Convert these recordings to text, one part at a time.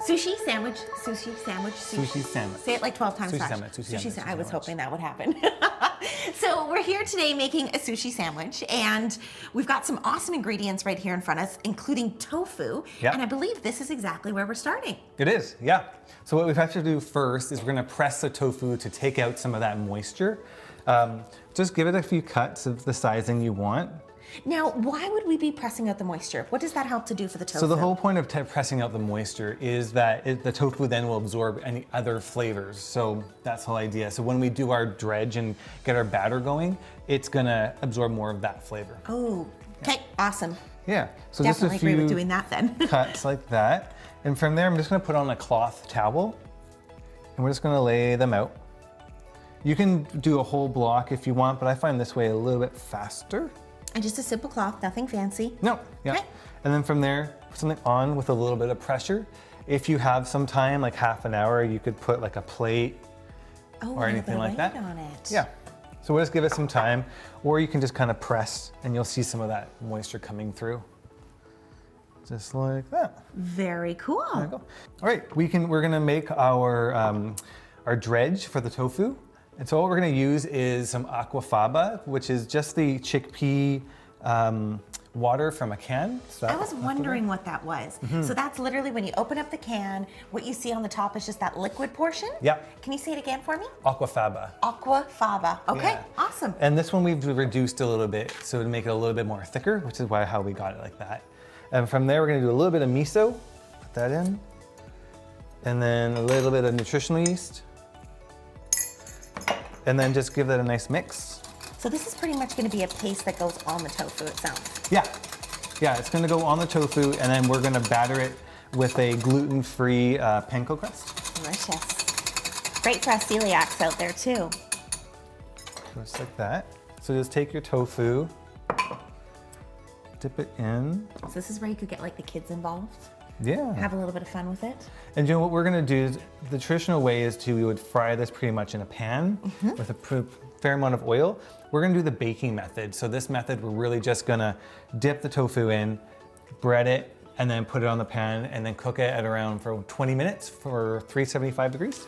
Sushi sandwich, sushi sandwich, Sushi sandwich. Say it like 12 times Sushi fast. sandwich, sushi sandwich, I was sushi hoping that would happen. So we're here today making a sushi sandwich, and we've got some awesome ingredients right here in front of us, including tofu. Yep. And I believe this is exactly where we're starting. It is, yeah. So what we have to do first is we're gonna press the tofu to take out some of that moisture. Just give it a few cuts of the sizing you want. Now, why would we be pressing out the moisture? What does that help to do for the tofu? So the whole point of pressing out the moisture is that the tofu then will absorb any other flavors. So that's the whole idea. So when we do our dredge and get our batter going, it's gonna absorb more of that flavor. Oh, okay, awesome. Yeah, so Definitely just a agree with few doing that then. cuts like that. And from there, I'm just gonna put on a cloth towel and we're just gonna lay them out. You can do a whole block if you want, but I find this way a little bit faster. And just a simple cloth, nothing fancy. No, yeah. Okay. And then from there, put something on with a little bit of pressure. If you have some time, like half an hour, you could put like a plate or anything like that. On it. Yeah. So we'll just give it some time, or you can just kind of press and you'll see some of that moisture coming through. Just like that. Very cool. There you go. All right, we're gonna make our dredge for the tofu. And so what we're gonna use is some aquafaba, which is just the chickpea water from a can. So I was wondering what that was. Mm-hmm. So that's literally when you open up the can, what you see on the top is just that liquid portion? Yep. Can you say it again for me? Aquafaba. Aquafaba. Okay, Yeah. awesome. And this one we've reduced a little bit, so to make it a little bit more thicker, which is how we got it like that. And from there, we're gonna do a little bit of miso, put that in. And then a little bit of nutritional yeast. And then just give that a nice mix. So this is pretty much going to be a paste that goes on the tofu itself. Yeah, it's gonna go on the tofu and then we're gonna batter it with a gluten-free panko crust. Delicious. Great for us celiacs out there too. Just like that. So just take your tofu, dip it in. So this is where you could get like the kids involved. Yeah. Have a little bit of fun with it. And you know what we're gonna do is, the traditional way is we would fry this pretty much in a pan with a fair amount of oil. We're gonna do the baking method. So this method, we're really just gonna dip the tofu in, bread it, and then put it on the pan and then cook it at around for 20 minutes for 375 degrees.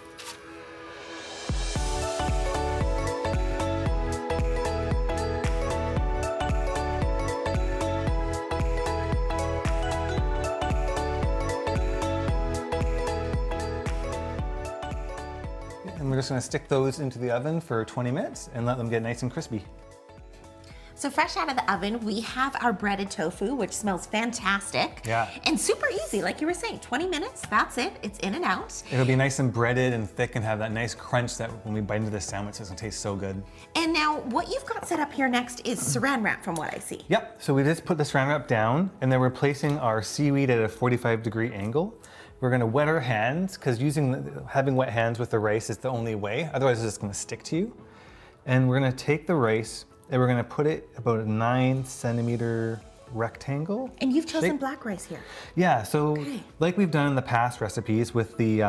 And we're just gonna stick those into the oven for 20 minutes and let them get nice and crispy. So fresh out of the oven, we have our breaded tofu, which smells fantastic. Yeah. And super easy, like you were saying, 20 minutes, that's it, it's in and out. It'll be nice and breaded and thick and have that nice crunch that when we bite into the sandwich, it's gonna taste so good. And now what you've got set up here next is saran wrap from what I see. Yep, so we just put the saran wrap down and then we're placing our seaweed at a 45-degree angle. We're gonna wet our hands, because having wet hands with the rice is the only way, otherwise it's just gonna stick to you. And we're gonna take the rice and we're gonna put it about a 9-centimeter rectangle. And you've chosen shape. black rice here. Yeah, so Okay. like we've done in the past recipes with the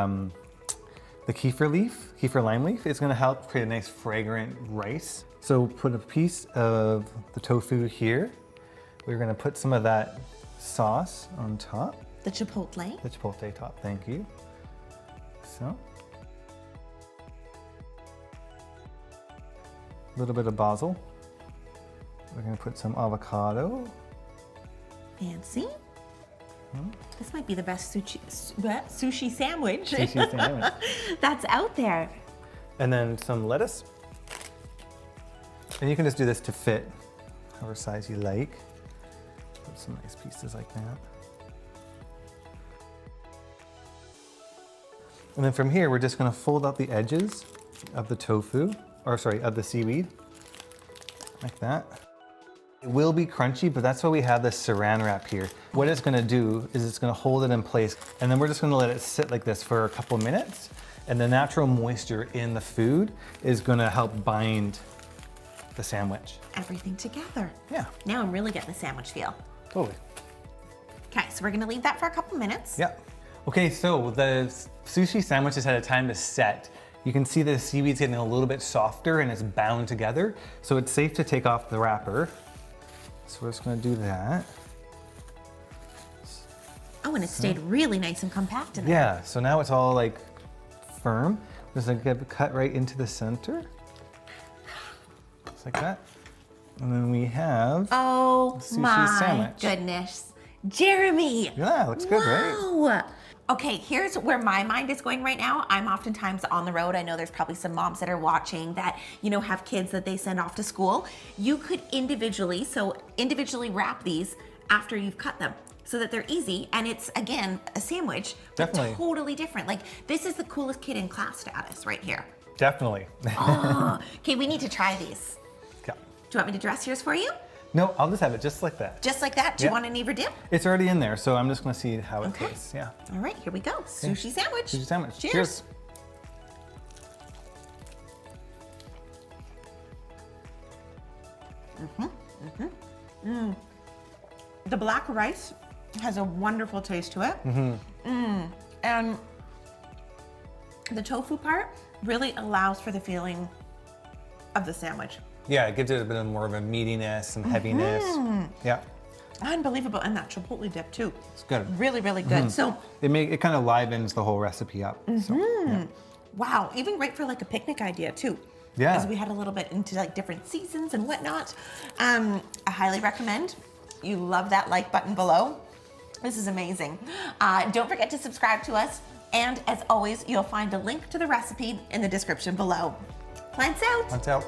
kefir lime leaf, it's gonna help create a nice fragrant rice. So put a piece of the tofu here. We're gonna put some of that sauce on top. The chipotle. The chipotle top, thank you. So. A little bit of basil. We're gonna put some avocado. Fancy. This might be the best sushi sandwich Sushi sandwich. that's out there. And then some lettuce. And you can just do this to fit however size you like. Put some nice pieces like that. And then from here, we're just gonna fold out the edges of the tofu, or sorry, of the seaweed, like that. It will be crunchy, but that's why we have this saran wrap here. What it's gonna do is it's gonna hold it in place, and then we're just gonna let it sit like this for a couple minutes, and the natural moisture in the food is gonna help bind the sandwich. Everything together. Yeah, Now I'm really getting the sandwich feel. totally. Okay, so we're gonna leave that for a couple minutes. Yeah. Okay, so the sushi sandwiches had a time to set. You can see the seaweed's getting a little bit softer and it's bound together, so it's safe to take off the wrapper. So we're just gonna do that. Oh, and it stayed really nice and compact in there. Yeah, so now it's all like firm. Just like cut right into the center. Just like that. And then we have Oh my sandwich. goodness. Jeremy. Yeah, looks good, right? Wow. Okay, here's where my mind is going right now. I'm oftentimes on the road. I know there's probably some moms that are watching that, you know, have kids that they send off to school. You could individually wrap these after you've cut them so that they're easy. And it's, again, a sandwich, but Definitely. totally different. Like, this is the coolest kid in class status right here. Definitely. Okay, we need to try these. Okay. Do you want me to dress yours for you? No, I'll just have it just like that. Just like that? Do you want any dip? It's already in there, so I'm just gonna see how it Okay. tastes. Yeah. All right, here we go. Sushi sandwich. Sushi sandwich. Cheers. The black rice has a wonderful taste to it. And the tofu part really allows for the feeling of the sandwich. Yeah, it gives it a bit more of a meatiness and heaviness. Yeah, Unbelievable. And that chipotle dip too. it's good. Really, really good. So, It kind of livens the whole recipe up. So, yeah. wow, even great for like a picnic idea too. Yeah. As we had a little bit into like different seasons and whatnot. I highly recommend. You love that like button below. This is amazing. Don't forget to subscribe to us. And as always, you'll find a link to the recipe in the description below. Plants out. That's out.